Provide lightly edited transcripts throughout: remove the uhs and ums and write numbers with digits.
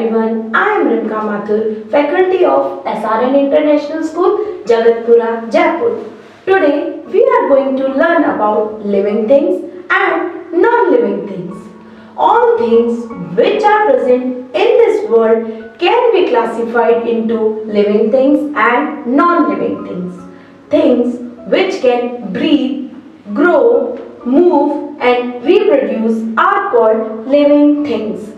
everyone, I am Rimka Mathur, faculty of SRN International School, Jagatpura, Jaipur. Today we are going to learn about living things and non-living things. All things which are present in this world can be classified into living things and non-living things. Things which can breathe, grow, move and reproduce are called living things.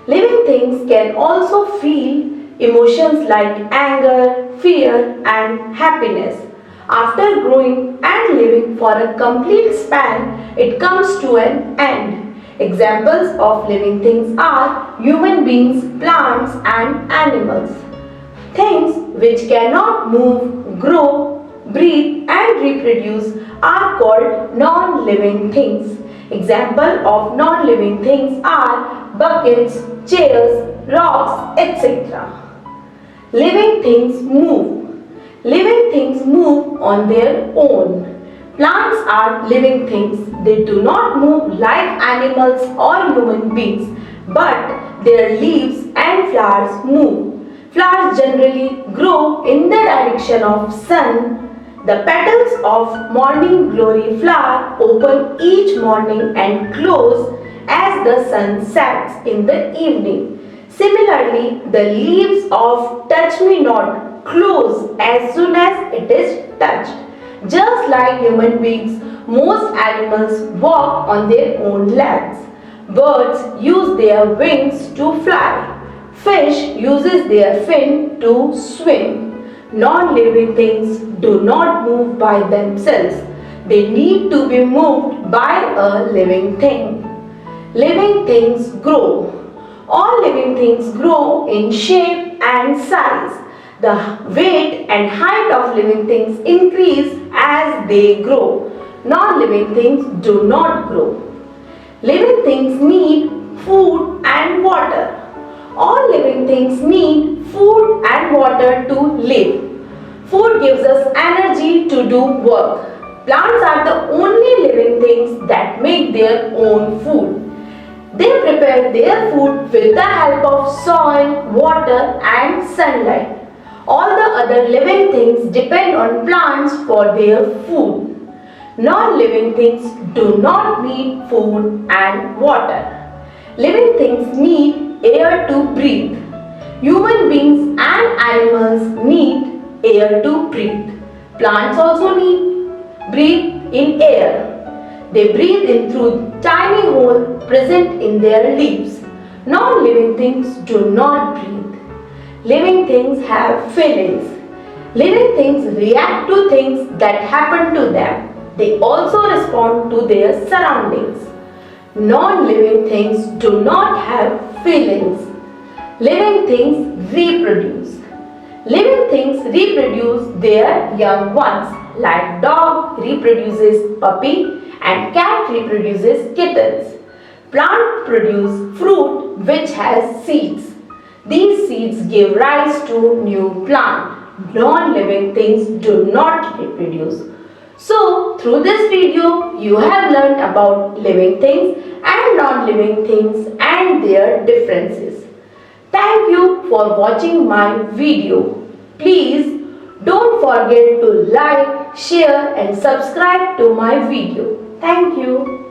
Living things can also feel emotions like anger, fear and happiness. After growing and living for a complete span, it comes to an end. Examples of living things are human beings, plants and animals. Things which cannot move, grow, breathe and reproduce are called non-living things. Example of non-living things are buckets, chairs, rocks, etc. Living things move. Living things move on their own. Plants are living things. They do not move like animals or human beings, but their leaves and flowers move. Flowers generally grow in the direction of sun. The petals of morning glory flower open each morning and close as the sun sets in the evening. Similarly, the leaves of touch me not close as soon as it is touched. Just like human beings, most animals walk on their own legs. Birds use their wings to fly. Fish uses their fin to swim. Non-living things do not move by themselves. They need to be moved by a living thing. Living things grow. All living things grow in shape and size. The weight and height of living things increase as they grow. Non-living things do not grow. Living things need food and water. All living things need food and water to live. Food gives us energy to do work. Plants are the only living things that make their own food. They prepare their food with the help of soil, water and sunlight. All the other living things depend on plants for their food. Non-living things do not need food and water. Living things need air to breathe. Human beings and animals need air to breathe. Plants also breathe in air. They breathe in through tiny hole present in their leaves. Non-living things do not breathe. Living things have feelings. Living things react to things that happen to them. They also respond to their surroundings. Non-living things do not have feelings. Living things reproduce. Living things reproduce their young ones, like dog reproduces puppy and cat reproduces kittens. Plant produce fruit which has seeds. These seeds give rise to new plant. Non-living things do not reproduce. So, through this video, you have learned about living things and non-living things and their differences. Thank you for watching my video. Please don't forget to like, share and subscribe to my video. Thank you.